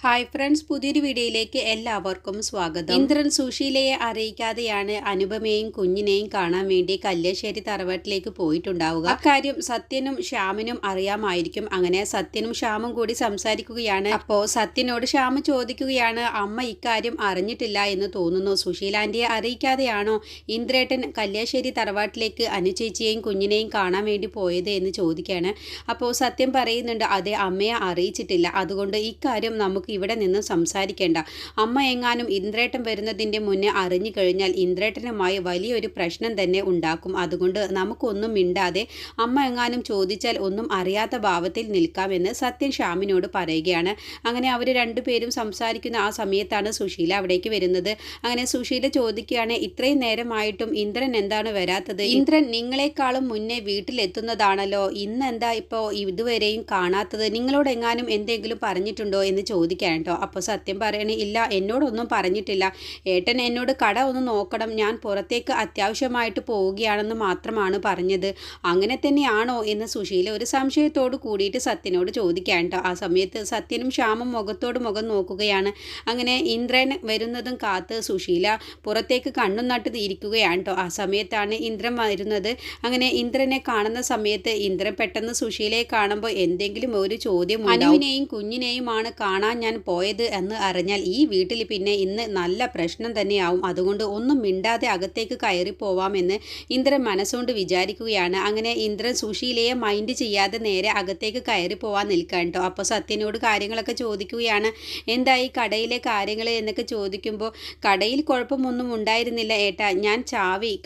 Hi friends, പുതിയൊരു വീഡിയോയിലേക്ക് എല്ലാവർക്കും സ്വാഗതം. ഇന്ദ്രൻ സുശീലയെ അറിയിക്കാതെയാണ് അനുപമയെയും കുഞ്ഞിനെയും കാണാൻ വേണ്ടി കല്യാശ്ശേരി തറവാട്ടിലേക്ക് പോയിട്ടുണ്ടാവുക. അക്കാര്യം സത്യനും ശ്യാമിനും അറിയാമായിരിക്കും. അങ്ങനെ സത്യനും ശ്യാമും കൂടി സംസാരിക്കുകയാണ്. അപ്പോൾ സത്യനോട് ശ്യാമ് ചോദിക്കുകയാണ്, അമ്മ ഇക്കാര്യം അറിഞ്ഞിട്ടില്ല എന്ന് തോന്നുന്നു, സുശീല ആന്റിയെ അറിയിക്കാതെയാണോ ഇന്ദ്രേട്ടൻ കല്യാശ്ശേരി തറവാട്ടിലേക്ക് അനുചേച്ചിയെയും കുഞ്ഞിനെയും കാണാൻ വേണ്ടി പോയത് എന്ന് ചോദിക്കുകയാണ്. അപ്പോൾ സത്യം പറയുന്നുണ്ട്, അതെ, അമ്മയെ അറിയിച്ചിട്ടില്ല, അതുകൊണ്ട് ഇക്കാര്യം നമുക്ക് ഇവിടെ നിന്ന് സംസാരിക്കേണ്ട. അമ്മ എങ്ങാനും ഇന്ദ്രേട്ടൻ വരുന്നതിൻ്റെ മുന്നേ അറിഞ്ഞു കഴിഞ്ഞാൽ ഇന്ദ്രേട്ടനുമായി വലിയൊരു പ്രശ്നം തന്നെ ഉണ്ടാക്കും. അതുകൊണ്ട് നമുക്കൊന്നും മിണ്ടാതെ അമ്മ എങ്ങാനും ചോദിച്ചാൽ ഒന്നും അറിയാത്ത ഭാവത്തിൽ നിൽക്കാമെന്ന് സത്യൻ ശ്യാമിനോട് പറയുകയാണ്. അങ്ങനെ അവർ രണ്ടുപേരും സംസാരിക്കുന്ന ആ സമയത്താണ് സുശീല അവിടേക്ക് വരുന്നത്. അങ്ങനെ സുശീല ചോദിക്കുകയാണ്, ഇത്രയും നേരമായിട്ടും ഇന്ദ്രൻ എന്താണ് വരാത്തത്? ഇന്ദ്രൻ നിങ്ങളെക്കാളും മുന്നേ വീട്ടിലെത്തുന്നതാണല്ലോ, ഇന്നെന്താ ഇപ്പോൾ ഇതുവരെയും കാണാത്തത്? നിങ്ങളോട് എങ്ങാനും എന്തെങ്കിലും പറഞ്ഞിട്ടുണ്ടോ എന്ന് ചോദിക്കാൻ കേട്ടോ. അപ്പോൾ സത്യം പറയണേ, ഇല്ല, എന്നോടൊന്നും പറഞ്ഞിട്ടില്ല. ഏട്ടൻ എന്നോട് കട ഒന്ന് നോക്കണം, ഞാൻ പുറത്തേക്ക് അത്യാവശ്യമായിട്ട് പോവുകയാണെന്ന് മാത്രമാണ് പറഞ്ഞത്. അങ്ങനെ തന്നെയാണോ എന്ന് സുശീല ഒരു സംശയത്തോട് കൂടിയിട്ട് സത്യനോട് ചോദിക്കാൻ കേട്ടോ. ആ സമയത്ത് സത്യനും ശ്യാമും മുഖത്തോട് മുഖം നോക്കുകയാണ്. അങ്ങനെ ഇന്ദ്രൻ വരുന്നതും കാത്ത് സുശീല പുറത്തേക്ക് കണ്ണും നട്ട് ഇരിക്കുകയാണ് കേട്ടോ. ആ സമയത്താണ് ഇന്ദ്രൻ വരുന്നത്. അങ്ങനെ ഇന്ദ്രനെ കാണുന്ന സമയത്ത് ഇന്ദ്രൻ പെട്ടെന്ന് സുശീലയെ കാണുമ്പോൾ എന്തെങ്കിലും ഒരു ചോദ്യം, അനുവിനെയും കുഞ്ഞിനെയുമാണ് കാണാൻ ഞാൻ പോയത് എന്ന് അറിഞ്ഞാൽ ഈ വീട്ടിൽ പിന്നെ ഇന്ന് നല്ല പ്രശ്നം തന്നെയാവും. അതുകൊണ്ട് ഒന്നും മിണ്ടാതെ അകത്തേക്ക് കയറി പോവാമെന്ന് ഇന്ദ്രൻ മനസ്സുകൊണ്ട് വിചാരിക്കുകയാണ്. അങ്ങനെ ഇന്ദ്രൻ സുശീലയെ മൈൻഡ് ചെയ്യാതെ നേരെ അകത്തേക്ക് കയറി പോവാൻ നിൽക്കാൻ കേട്ടോ. അപ്പോൾ സത്യനോട് കാര്യങ്ങളൊക്കെ ചോദിക്കുകയാണ്. എന്തായി കടയിലെ കാര്യങ്ങൾ എന്നൊക്കെ ചോദിക്കുമ്പോൾ, കടയിൽ കുഴപ്പമൊന്നും ഉണ്ടായിരുന്നില്ല ഏട്ടാ, ഞാൻ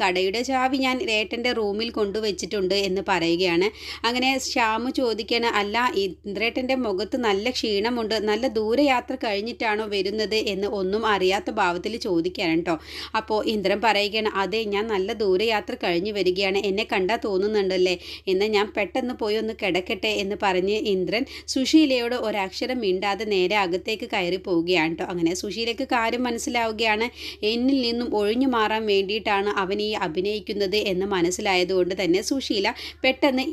കടയുടെ ചാവി ഞാൻ ഏട്ടൻ്റെ റൂമിൽ കൊണ്ടുവച്ചിട്ടുണ്ട് എന്ന് പറയുകയാണ്. അങ്ങനെ ശ്യാമു ചോദിക്കുകയാണ്, അല്ല, ഇന്ദ്രേട്ടൻ്റെ മുഖത്ത് നല്ല ക്ഷീണമുണ്ട്, നല്ല ദൂരയാത്ര കഴിഞ്ഞിട്ടാണോ വരുന്നത് എന്ന് ഒന്നും അറിയാത്ത ഭാവത്തിൽ ചോദിക്കാൻ കേട്ടോ. അപ്പോൾ ഇന്ദ്രൻ പറയുകയാണ്, അതെ, ഞാൻ നല്ല ദൂരയാത്ര കഴിഞ്ഞ് വരികയാണ്, എന്നെ കണ്ടാൽ തോന്നുന്നുണ്ടല്ലേ, എന്നാൽ ഞാൻ പെട്ടെന്ന് പോയി ഒന്ന് കിടക്കട്ടെ എന്ന് പറഞ്ഞ് ഇന്ദ്രൻ സുശീലയോട് ഒരക്ഷരം മിണ്ടാതെ നേരെ അകത്തേക്ക് കയറി പോവുകയാണ് കേട്ടോ. അങ്ങനെ സുശീലയ്ക്ക് കാര്യം മനസ്സിലാവുകയാണ്. എന്നിൽ നിന്നും ഒഴിഞ്ഞു മാറാൻ വേണ്ടിയിട്ടാണ് അവൻ ഈ അഭിനയിക്കുന്നത് എന്ന് മനസ്സിലായതുകൊണ്ട് തന്നെ സുശീല പെട്ടെന്ന്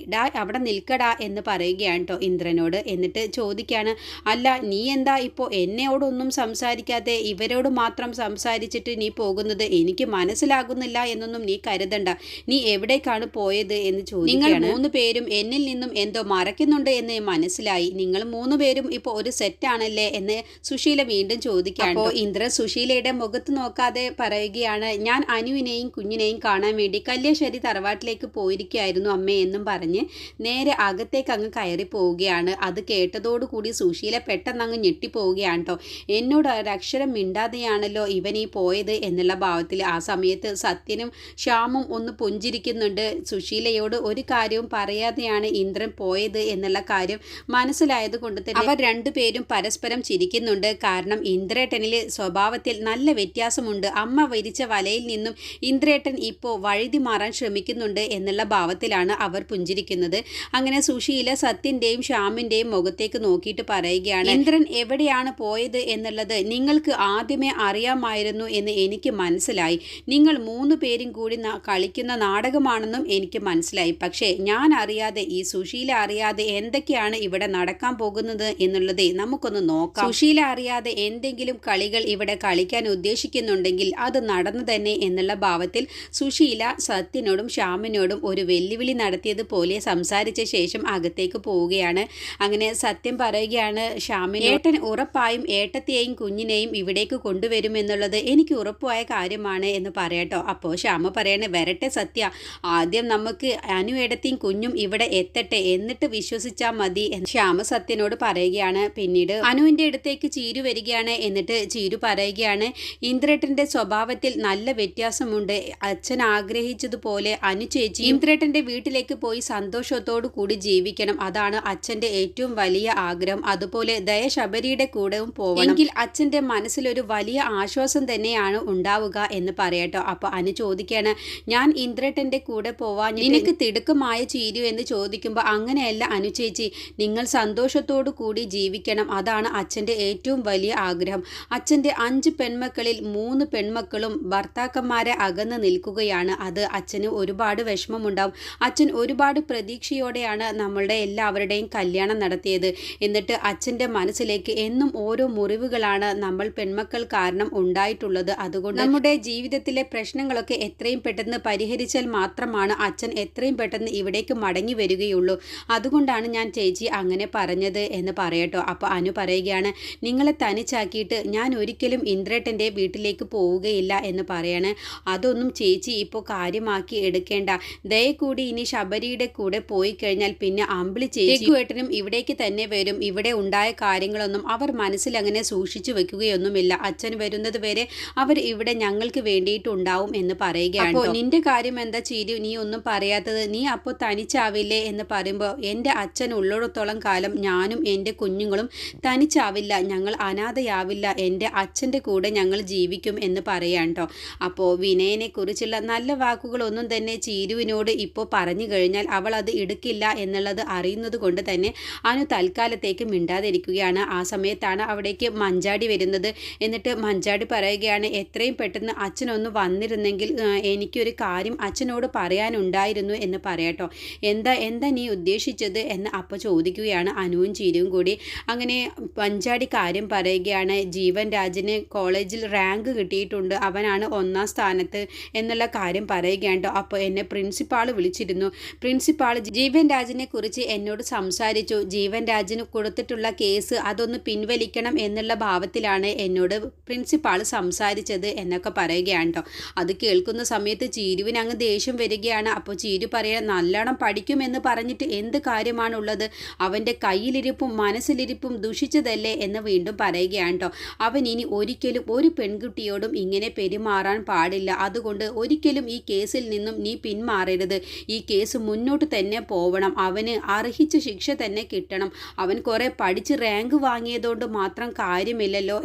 അവിടെ നിൽക്കടാ എന്ന് പറയുകയാണ് കേട്ടോ ഇന്ദ്രനോട്. എന്നിട്ട് ചോദിക്കുകയാണ്, അല്ല, നീ എന്താ ഇപ്പോൾ എന്നോടൊന്നും സംസാരിക്കാതെ ഇവരോട് മാത്രം സംസാരിച്ചിട്ട് നീ പോകുന്നത്? എനിക്ക് മനസ്സിലാകുന്നില്ല എന്നൊന്നും നീ കരുതണ്ട. നീ എവിടേക്കാണ് പോയത് എന്ന് ചോദിക്കുകയാണ്. നിങ്ങൾ 3 പേരും എന്നിൽ നിന്നും എന്തോ മറയ്ക്കുന്നുണ്ട് എന്ന് മനസ്സിലായി. നിങ്ങൾ 3 പേരും ഇപ്പോൾ ഒരു സെറ്റാണല്ലേ എന്ന് സുശീല വീണ്ടും ചോദിക്കുകയാണ്. അപ്പോൾ ഇന്ദ്രൻ സുശീലയുടെ മുഖത്ത് നോക്കാതെ പറയുകയാണ്, ഞാൻ അനുവിനെയും കുഞ്ഞിനെയും കാണാൻ വേണ്ടി കല്യാശ്ശേരി തറവാട്ടിലേക്ക് പോയിരിക്കുകയായിരുന്നു അമ്മേ എന്നും പറഞ്ഞ് നേരെ അകത്തേക്ക് അങ്ങ് കയറി പോവുകയാണ്. അത് കേട്ടതോടുകൂടി സുശീല പെട്ടെന്ന് അങ്ങ് ഞെട്ടിപ്പോവുകയാണ് കേട്ടോ. എന്നോട് ഒരക്ഷരം മിണ്ടാതെയാണല്ലോ ഇവൻ ഈ പോയത് എന്നുള്ള ഭാവത്തിൽ. ആ സമയത്ത് സത്യനും ശ്യാമും ഒന്ന് പുഞ്ചിരിക്കുന്നുണ്ട്. സുശീലയോട് ഒരു കാര്യവും പറയാതെയാണ് ഇന്ദ്രൻ പോയത് എന്നുള്ള കാര്യം മനസ്സിലായത് കൊണ്ട് തന്നെ അവർ രണ്ടുപേരും പരസ്പരം ചിരിക്കുന്നുണ്ട്. കാരണം ഇന്ദ്രേട്ടനിൽ സ്വഭാവത്തിൽ നല്ല വ്യത്യാസമുണ്ട്. അമ്മ വിരിച്ച വലയിൽ നിന്നും ഇന്ദ്രേട്ടൻ ഇപ്പോൾ വഴുതി മാറാൻ ശ്രമിക്കുന്നുണ്ട് എന്നുള്ള ഭാവത്തിലാണ് അവർ പുഞ്ചിരിക്കുന്നത്. അങ്ങനെ സുശീല സത്യൻ്റെയും ശ്യാമിൻ്റെയും മുഖത്തേക്ക് നോക്കിയിട്ട് പറയുകയാണ്, ഇന്ദ്രൻ എവിടെയാണ് പോയത് എന്നുള്ളത് നിങ്ങൾക്ക് ആദ്യമേ അറിയാമായിരുന്നു എന്ന് എനിക്ക് മനസ്സിലായി. നിങ്ങൾ 3 പേരും കൂടി കളിക്കുന്ന നാടകമാണെന്നും എനിക്ക് മനസ്സിലായി. പക്ഷേ ഞാൻ അറിയാതെ, ഈ സുശീല അറിയാതെ എന്തൊക്കെയാണ് ഇവിടെ നടക്കാൻ പോകുന്നത് എന്നുള്ളത് നമുക്കൊന്ന് നോക്കാം. സുശീല അറിയാതെ എന്തെങ്കിലും കളികൾ ഇവിടെ കളിക്കാൻ ഉദ്ദേശിക്കുന്നുണ്ടെങ്കിൽ അത് നടന്നു തന്നെ എന്നുള്ള ഭാവത്തിൽ സുശീല സത്യനോടും ശ്യാമിനോടും ഒരു വെല്ലുവിളി നടത്തിയതുപോലെ സംസാരിച്ച ശേഷം അകത്തേക്ക് പോവുകയാണ്. അങ്ങനെ സത്യം പറയുകയാണ്, ശ്യാമിന് ഏട്ടൻ ഉറപ്പായും ഏട്ടത്തെയും കുഞ്ഞിനെയും ഇവിടേക്ക് കൊണ്ടുവരുമെന്നുള്ളത് എനിക്ക് ഉറപ്പായ കാര്യമാണ് എന്ന് പറയട്ടോ. അപ്പോൾ ശ്യാമ പറയണേ, വരട്ടെ സത്യ, ആദ്യം നമുക്ക് അനുവേടത്തെയും കുഞ്ഞും ഇവിടെ എത്തട്ടെ, എന്നിട്ട് വിശ്വസിച്ചാൽ മതി എന്ന് ശ്യാമ സത്യനോട് പറയുകയാണ്. പിന്നീട് അനുവിൻ്റെ അടുത്തേക്ക് ചീരു വരികയാണ്. എന്നിട്ട് ചീരു പറയുകയാണ്, ഇന്ദ്രേട്ടൻ്റെ സ്വഭാവത്തിൽ നല്ല വ്യത്യാസമുണ്ട്. അച്ഛൻ ആഗ്രഹിച്ചതുപോലെ അനുചേച്ചി ഇന്ദ്രേട്ടൻ്റെ വീട്ടിലേക്ക് പോയി സന്തോഷത്തോടു കൂടി ജീവിക്കണം, അതാണ് അച്ഛൻ്റെ ഏറ്റവും വലിയ ആഗ്രഹം. അതുപോലെ ദയ ശബരിയുടെ കൂടെയും പോകണം, എങ്കിൽ അച്ഛൻ്റെ മനസ്സിലൊരു വലിയ ആശ്വാസം തന്നെയാണ് ഉണ്ടാവുക എന്ന് പറയട്ടോ. അപ്പോൾ അനു ചോദിക്കുകയാണ്, ഞാൻ ഇന്ദ്രേട്ടൻ്റെ കൂടെ പോവാൻ നിനക്ക് തിടുക്കമായ ചീരു എന്ന് ചോദിക്കുമ്പോൾ, അങ്ങനെയല്ല അനുചേച്ചി, നിങ്ങൾ സന്തോഷത്തോടു കൂടി ജീവിക്കണം, അതാണ് അച്ഛൻ്റെ ഏറ്റവും വലിയ ആഗ്രഹം. അച്ഛൻ്റെ 5 പെൺമക്കളിൽ 3 പെൺമക്കളും ഭർത്താക്കന്മാരെ അകന്ന് നിൽക്കുകയാണ്. അത് അച്ഛന് ഒരുപാട് വിഷമമുണ്ടാവും. അച്ഛൻ ഒരുപാട് പ്രതീക്ഷയോടെയാണ് നമ്മളുടെ എല്ലാവരുടെയും കല്യാണം നടത്തിയത്. എന്നിട്ട് അച്ഛൻ്റെ മനസ്സിലേക്ക് തലമുറയിലേക്ക് എന്നും ഓരോ മുറിവുകളാണ് നമ്മൾ പെൺമക്കൾ കാരണം ഉണ്ടായിട്ടുള്ളത്. അതുകൊണ്ട് നമ്മുടെ ജീവിതത്തിലെ പ്രശ്നങ്ങളൊക്കെ എത്രയും പെട്ടെന്ന് പരിഹരിച്ചാൽ മാത്രമാണ് അച്ഛൻ എത്രയും പെട്ടെന്ന് ഇവിടേക്ക് മടങ്ങി വരികയുള്ളൂ. അതുകൊണ്ടാണ് ഞാൻ ചേച്ചി അങ്ങനെ പറഞ്ഞത് എന്ന് പറയട്ടോ. അപ്പോൾ അനു പറയുകയാണ്, നിങ്ങളെ തനിച്ചാക്കിയിട്ട് ഞാൻ ഒരിക്കലും ഇന്ദ്രേട്ടൻ്റെ വീട്ടിലേക്ക് പോവുകയില്ല എന്ന് പറയാണ്. അതൊന്നും ചേച്ചി ഇപ്പോൾ കാര്യമാക്കി എടുക്കേണ്ട. ദയ കൂടി ഇനി ശബരിയുടെ കൂടെ പോയി കഴിഞ്ഞാൽ പിന്നെ അമ്പിളി ചേച്ചിയേട്ടനും ഇവിടേക്ക് തന്നെ വരും. ഇവിടെ ഉണ്ടായ കാര്യങ്ങളൊന്നും അവർ മനസ്സിൽ അങ്ങനെ സൂക്ഷിച്ചു വെക്കുകയൊന്നുമില്ല. അച്ഛൻ വരുന്നത് വരെ അവർ ഇവിടെ ഞങ്ങൾക്ക് വേണ്ടിയിട്ടുണ്ടാവും എന്ന് പറയുകയാണ്. അപ്പോൾ നിന്റെ കാര്യം എന്താ ചീരു, നീ ഒന്നും പറയാത്തത്? നീ അപ്പോൾ തനിച്ചാവില്ലേ എന്ന് പറയുമ്പോൾ, എൻ്റെ അച്ഛൻ ഉള്ളിടത്തോളം കാലം ഞാനും എൻ്റെ കുഞ്ഞുങ്ങളും തനിച്ചാവില്ല, ഞങ്ങൾ അനാഥയാവില്ല, എൻ്റെ അച്ഛൻ്റെ കൂടെ ഞങ്ങൾ ജീവിക്കും എന്ന് പറയാം കേട്ടോ. അപ്പോൾ വിനയനെ കുറിച്ചുള്ള നല്ല വാക്കുകളൊന്നും തന്നെ ചീരുവിനോട് ഇപ്പോൾ പറഞ്ഞു കഴിഞ്ഞാൽ അവൾ അത് എടുക്കില്ല എന്നുള്ളത് അറിയുന്നത് കൊണ്ട് തന്നെ അനു തൽക്കാലത്തേക്ക് മിണ്ടാതിരിക്കുകയാണ്. ആ സമയത്താണ് അവിടേക്ക് മഞ്ചാടി വരുന്നത്. എന്നിട്ട് മഞ്ചാടി പറയുകയാണ്, എത്രയും പെട്ടെന്ന് അച്ഛനൊന്ന് വന്നിരുന്നെങ്കിൽ എനിക്കൊരു കാര്യം അച്ഛനോട് പറയാനുണ്ടായിരുന്നു എന്ന് പറയാട്ടോ. എന്താ നീ ഉദ്ദേശിച്ചത് എന്ന് അപ്പോൾ ചോദിക്കുകയാണ് അനുവും ചീരുവും കൂടി. അങ്ങനെ മഞ്ചാടി കാര്യം പറയുകയാണ്, ജീവൻ രാജിന് കോളേജിൽ റാങ്ക് കിട്ടിയിട്ടുണ്ട്, അവനാണ് 1ാം സ്ഥാനത്ത് എന്നുള്ള കാര്യം പറയുകയാണ്. അപ്പോൾ എന്നെ പ്രിൻസിപ്പാൾ വിളിച്ചിരുന്നു. പ്രിൻസിപ്പാൾ ജീവൻ രാജിനെ കുറിച്ച് എന്നോട് സംസാരിച്ചു. ജീവൻ രാജിന് കൊടുത്തിട്ടുള്ള കേസ് അതൊന്ന് പിൻവലിക്കണം എന്നുള്ള ഭാവത്തിലാണ് എന്നോട് പ്രിൻസിപ്പാൾ സംസാരിച്ചത് എന്നൊക്കെ പറയുകയാണ് കേട്ടോ. അത് കേൾക്കുന്ന സമയത്ത് ചീരുവിന് അങ്ങ് ദേഷ്യം വരികയാണ്. അപ്പോൾ ചീരു പറയാൻ, നല്ലോണം പഠിക്കുമെന്ന് പറഞ്ഞിട്ട് എന്ത് കാര്യമാണുള്ളത്? അവൻ്റെ കയ്യിലിരിപ്പും മനസ്സിലിരിപ്പും ദുഷിച്ചതല്ലേ എന്ന് വീണ്ടും പറയുകയാണ് കേട്ടോ. അവൻ ഇനി ഒരിക്കലും ഒരു പെൺകുട്ടിയോടും ഇങ്ങനെ പെരുമാറാൻ പാടില്ല. അതുകൊണ്ട് ഒരിക്കലും ഈ കേസിൽ നിന്നും നീ പിന്മാറരുത്. ഈ കേസ് മുന്നോട്ട് തന്നെ പോവണം. അവന് അർഹിച്ച ശിക്ഷ തന്നെ കിട്ടണം. അവൻ കുറേ പഠിച്ച് റാങ്ക് വാങ്ങിയതുകൊണ്ട് മാത്രം കാര്യമില്ലല്ലോ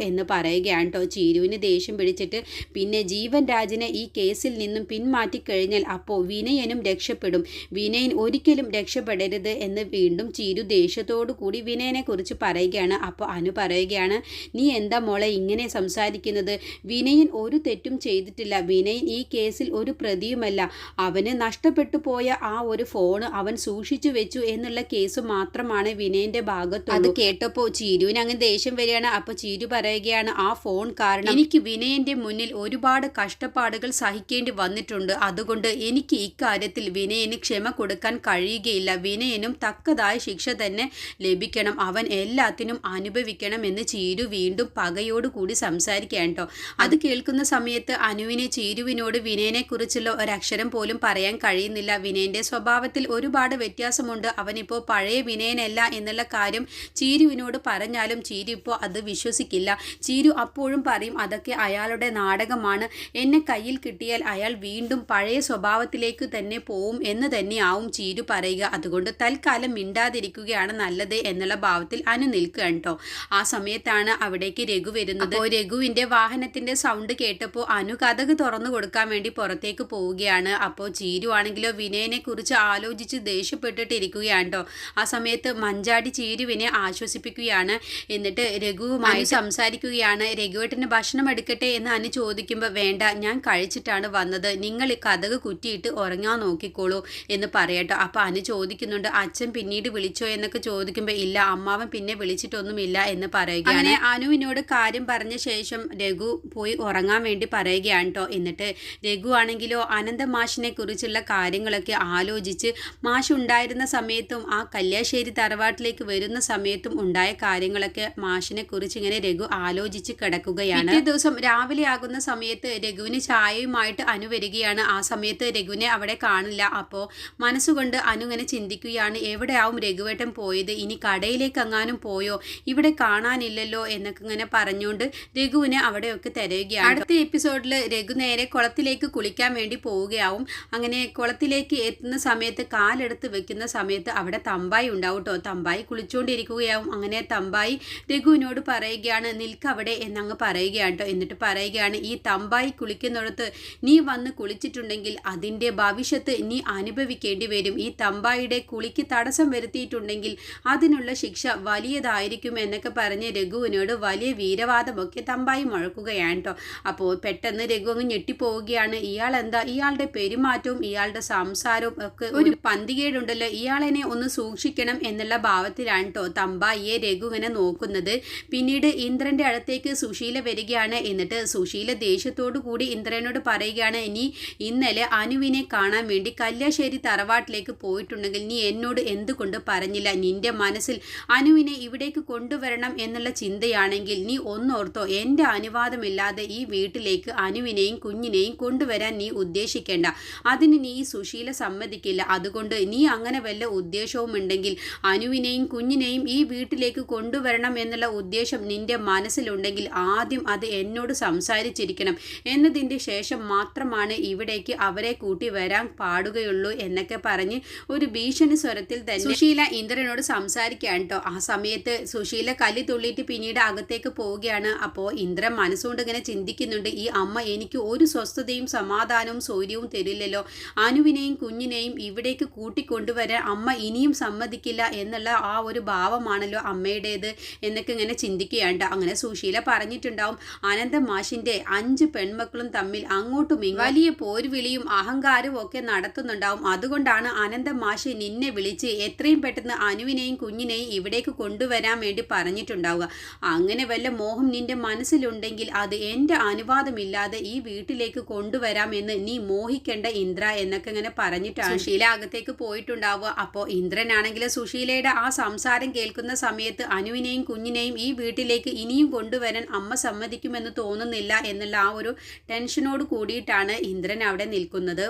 എന്ന് പറയുകയാണ് കേട്ടോ. ചീരുവിന് ദേഷ്യം പിടിച്ചിട്ട്, പിന്നെ ജീവൻ രാജിനെ ഈ കേസിൽ നിന്നും പിന്മാറ്റിക്കഴിഞ്ഞാൽ അപ്പോൾ വിനയനും രക്ഷപ്പെടും. വിനയൻ ഒരിക്കലും രക്ഷപ്പെടരുത് എന്ന് വീണ്ടും ചീരു ദേഷ്യത്തോടു കൂടി വിനയനെ കുറിച്ച് പറയുകയാണ്. അപ്പോൾ അനു പറയുകയാണ്, നീ എന്താ മോളെ ഇങ്ങനെ സംസാരിക്കുന്നത്? വിനയൻ ഒരു തെറ്റും ചെയ്തിട്ടില്ല. വിനയൻ ഈ കേസിൽ ഒരു പ്രതിയുമല്ല. അവന് നഷ്ടപ്പെട്ടു പോയ ആ ഒരു ഫോണ് അവൻ സൂക്ഷിച്ചു വെച്ചു എന്നുള്ള കേസ് മാത്രമാണ് വിനയന്റെ ഭാഗത്തുള്ളൂ. അത് കേട്ടപ്പോൾ ചീരുവിന് അങ്ങ് ദേഷ്യം വരികയാണ്. അപ്പോൾ ചീരു പറയുകയാണ്, ആ ഫോൺ കാരണം എനിക്ക് വിനയന്റെ മുന്നിൽ ഒരുപാട് കഷ്ടപ്പാടുകൾ സഹിക്കേണ്ടി വന്നിട്ടുണ്ട്. അതുകൊണ്ട് എനിക്ക് ഇക്കാര്യത്തിൽ വിനയന് ക്ഷമ കൊടുക്കാൻ കഴിയുകയില്ല. വിനയനും തക്കതായ ശിക്ഷ തന്നെ ലഭിക്കണം. അവൻ എല്ലാത്തിനും അനുഭവിക്കണം എന്ന് ചീരു വീണ്ടും പകയോടുകൂടി സംസാരിക്കുകയാണ് കേട്ടോ. അത് കേൾക്കുന്ന സമയത്ത് അനുവിനെ ചീരുവിനോട് വിനയനെ കുറിച്ചുള്ള ഒരക്ഷരം പോലും പറയാൻ കഴിയുന്നില്ല. വിനയന്റെ സ്വഭാവത്തിൽ ഒരുപാട് വ്യത്യാസമുണ്ട്. അവനിപ്പോൾ പഴയ വിനയനല്ല എന്നുള്ള കാര്യം ചീരുവിനോട് പറഞ്ഞാലും ചീരു ഇപ്പോൾ അത് വിശ്വസിക്കില്ല. ചീരു അപ്പോഴും പറയും, അതൊക്കെ അയാളുടെ നാടകമാണ്. എന്നെ കയ്യിൽ കിട്ടിയാൽ അയാൾ വീണ്ടും പഴയ സ്വഭാവത്തിലേക്ക് തന്നെ പോവും എന്ന് തന്നെയാവും ചീരു പറയുക. അതുകൊണ്ട് തൽക്കാലം മിണ്ടാതിരിക്കുകയാണ് നല്ലത് എന്നുള്ള ഭാവത്തിൽ അനു നിൽക്കുകയാണ് കേട്ടോ. ആ സമയത്താണ് അവിടേക്ക് രഘു വരുന്നത്. അപ്പോൾ രഘുവിൻ്റെ വാഹനത്തിൻ്റെ സൗണ്ട് കേട്ടപ്പോൾ അനു കതക് തുറന്നു കൊടുക്കാൻ വേണ്ടി പുറത്തേക്ക് പോവുകയാണ്. അപ്പോൾ ചീരു ആണെങ്കിലോ വിനയനെ കുറിച്ച് ആലോചിച്ച് ദേഷ്യപ്പെട്ടിട്ടിരിക്കുകയാണ് കേട്ടോ. ആ സമയത്ത് മഞ്ചാടി ചീരുവിനെ ആശ്വസിപ്പിക്കുകയാണ്. എന്നിട്ട് രഘുവുമായി സംസാരിക്കുകയാണ്. രഘുവേട്ടന് ഭക്ഷണം എടുക്കട്ടെ എന്ന് അനു ചോദിക്കുമ്പോൾ, വേണ്ട, ഞാൻ കഴിച്ചിട്ടാണ് വന്നത്, നിങ്ങൾ കതക് കുറ്റിയിട്ട് ഉറങ്ങാൻ നോക്കിക്കോളൂ എന്ന് പറയട്ടോ. അപ്പോൾ അനു ചോദിക്കുന്നുണ്ട്, അച്ഛൻ പിന്നീട് വിളിച്ചോ എന്നൊക്കെ ചോദിക്കുമ്പോൾ, ഇല്ല, അമ്മാവൻ പിന്നെ വിളിച്ചിട്ടൊന്നുമില്ല എന്ന് പറയുകയാണ്. അങ്ങനെ അനുവിനോട് കാര്യം പറഞ്ഞ ശേഷം രഘു പോയി ഉറങ്ങാൻ വേണ്ടി പറയുകയാണ് കേട്ടോ. എന്നിട്ട് രഘു ആണെങ്കിലോ അനന്തമാഷിനെ കുറിച്ചുള്ള കാര്യങ്ങളൊക്കെ ആലോചിച്ച് മാഷ് ഉണ്ടായിരുന്ന സമയത്തും ആ കല്യാശ്ശേരി തറവാട്ടിലേക്ക് വരുന്ന സമയത്തും ഉണ്ടായ കാര്യങ്ങളൊക്കെ മാഷിനെ കുറിച്ച് ഇങ്ങനെ രഘു ആലോചിച്ച് കിടക്കുകയാണ്. പിറ്റേ ദിവസം രാവിലെ ആകുന്ന സമയത്ത് രഘുവിന് ചായയുമായിട്ട് അനു വരികയാണ്. ആ സമയത്ത് രഘുവിനെ അവിടെ കാണില്ല. അപ്പോൾ മനസ്സുകൊണ്ട് അനു ഇങ്ങനെ ചിന്തിക്കുകയാണ്, എവിടെയാവും രഘുവേട്ടൻ പോയത്? ഇനി കടയിലേക്ക് എങ്ങാനും പോയോ? ഇവിടെ കാണാനില്ലല്ലോ എന്നൊക്കെ ഇങ്ങനെ പറഞ്ഞുകൊണ്ട് രഘുവിനെ അവിടെയൊക്കെ തിരയുകയാണ്. അടുത്ത എപ്പിസോഡിൽ രഘു നേരെ കുളത്തിലേക്ക് കുളിക്കാൻ വേണ്ടി പോവുകയാവും. അങ്ങനെ കുളത്തിലേക്ക് എത്തുന്ന സമയത്ത് കാലെടുത്ത് വെക്കുന്ന സമയത്ത് അവിടെ തമ്പായി ഉണ്ടാവും കേട്ടോ. തമ്പായി കുളിച്ചുകൊണ്ടിരിക്കുകയാവും. അങ്ങനെ തമ്പായി രഘുവിനോട് പറയുകയാണ്, നിൽക്കവിടെ എന്നങ്ങ് പറയുകയാണ് കേട്ടോ. എന്നിട്ട് പറയുകയാണ്, ഈ തമ്പായി കുളിക്കുന്നിടത്ത് നീ വന്ന് കുളിച്ചിട്ടുണ്ടെങ്കിൽ അതിൻ്റെ ഭവിഷ്യത്ത് നീ അനുഭവിക്കേണ്ടി വരും. ഈ തമ്പായിയുടെ കുളിക്ക് തടസ്സം വരുത്തിയിട്ടുണ്ടെങ്കിൽ അതിനുള്ള ശിക്ഷ വലിയതായിരിക്കും എന്നൊക്കെ പറഞ്ഞ് രഘുവിനോട് വലിയ വീരവാദമൊക്കെ തമ്പായി മുഴക്കുകയാണ് കേട്ടോ. അപ്പോൾ പെട്ടെന്ന് രഘു അങ്ങ് ഞെട്ടിപ്പോവുകയാണ്. ഇയാൾ എന്താ, ഇയാളുടെ പെരുമാറ്റവും ഇയാളുടെ സംസാരവും ഒക്കെ ഒരു പന്തികേടുണ്ടല്ലോ, ഇയാളെന്നെ ഒന്ന് സൂക്ഷിക്കണം എന്നുള്ള ഭാവത്തിലാണ് കേട്ടോ തമ്പായിയെ രഘു ഇങ്ങനെ നോക്കുന്നത്. പിന്നീട് ഇന്ദ്രൻ്റെ അടുത്തേക്ക് സുശീല വരികയാണ്. എന്നിട്ട് സുശീല ദേഷ്യത്തോടു കൂടി ഇന്ദ്രനോട് പറയുകയാണ്, നീ ഇന്നലെ അനുവിനെ കാണാൻ വേണ്ടി കല്യാശ്ശേരി തറവാട്ടിലേക്ക് പോയിട്ടുണ്ടെങ്കിൽ നീ എന്നോട് എന്തുകൊണ്ട് പറഞ്ഞില്ല? നിന്റെ മനസ്സിൽ അനുവിനെ ഇവിടേക്ക് കൊണ്ടുവരണം എന്നുള്ള ചിന്തയാണെങ്കിൽ നീ ഒന്നോർത്തോ, എൻ്റെ അനുവാദമില്ലാതെ ഈ വീട്ടിലേക്ക് അനുവിനെയും കുഞ്ഞിനെയും കൊണ്ടുവരാൻ നീ ഉദ്ദേശിക്കേണ്ട. അതിന് നീ സുശീല സമ്മതിക്കില്ല. അതുകൊണ്ട് നീ അങ്ങനെ വല്ല ഉദ്ദേശവും ഉണ്ടെങ്കിൽ, അനുവിനെയും കുഞ്ഞിനെയും ഈ വീട്ടിലേക്ക് കൊണ്ടുവരണം എന്നുള്ള ഉദ്ദേശം നിന്റെ മനസ്സിലുണ്ടെങ്കിൽ ആദ്യം അത് എന്നോട് സംസാരിച്ചിരിക്കണം. എന്നതിൻ്റെ ശേഷം മാത്രമാണ് ഇവിടേക്ക് അവരെ കൂട്ടി വരാൻ പാടുകയുള്ളൂ എന്നൊക്കെ പറഞ്ഞ് ഒരു ഭീഷണി സ്വരത്തിൽ തന്നെ സുശീല ഇന്ദ്രനോട് സംസാരിക്കുകയാണ് കേട്ടോ. ആ സമയത്ത് സുശീല കല്ലി തുള്ളിയിട്ട് പിന്നീട് അകത്തേക്ക് പോവുകയാണ്. അപ്പോൾ ഇന്ദ്രൻ മനസ്സുകൊണ്ട് ഇങ്ങനെ ചിന്തിക്കുന്നുണ്ട്, ഈ അമ്മ എനിക്ക് ഒരു സ്വസ്ഥതയും സമാധാനവും സൗര്യവും തരില്ലല്ലോ. അനുവിനെയും കുഞ്ഞിനെയും ഇവിടേക്ക് കൂട്ടിക്കൊണ്ടുവരാൻ അമ്മ ഇനിയും സമ്മതിക്കില്ല എന്നുള്ള ആ ഒരു ഭാവമാണല്ലോ അമ്മയുടേത് എന്നൊക്കെ ഇങ്ങനെ ചിന്തിക്കുകയാണ്. അങ്ങനെ സുശീല പറഞ്ഞിട്ടുണ്ടാവും, അനന്തൻ മാഷിൻ്റെ 5 പെൺമക്കളും തമ്മിൽ അങ്ങോട്ടും വലിയ പോർവിളിയും അഹങ്കാരവും ഒക്കെ നടത്തുന്നുണ്ടാവും. അതുകൊണ്ടാണ് അനന്തൻ മാഷ് നിന്നെ വിളിച്ച് എത്രയും പെട്ടെന്ന് അനുവിനെയും കുഞ്ഞിനെയും ഇവിടേക്ക് കൊണ്ടുവരാൻ വേണ്ടി പറഞ്ഞിട്ടുണ്ടാവുക. അങ്ങനെ വല്ല മോഹം നിന്റെ മനസ്സിലുണ്ടെങ്കിൽ അത് എൻ്റെ അനുവാദമില്ലാതെ ഈ വീട്ടിലേക്ക് കൊണ്ടുവരാമെന്ന് നീ മോഹിക്കേണ്ട ഇന്ദ്ര എന്നൊക്കെ ഇങ്ങനെ പറഞ്ഞിട്ടാണ് സുശീല അകത്തേക്ക് പോയിട്ടുണ്ടാവുക. അപ്പോൾ ഇന്ദ്രനാണെങ്കിൽ സുശീലയുടെ ആ സംസാരം കേൾക്കുന്ന സമയത്ത് അനുവിനെയും കുഞ്ഞിനെയും ഈ വീട്ടിലേക്ക് ഇനിയും കൊണ്ടുവരാൻ അമ്മ സമ്മതിക്കുമെന്ന് തോന്നുന്നില്ല എന്നുള്ള ആ ഒരു ടെൻഷനോട് കൂടിയിട്ടാണ് ഇന്ദ്രൻ അവിടെ നിൽക്കുന്നത്.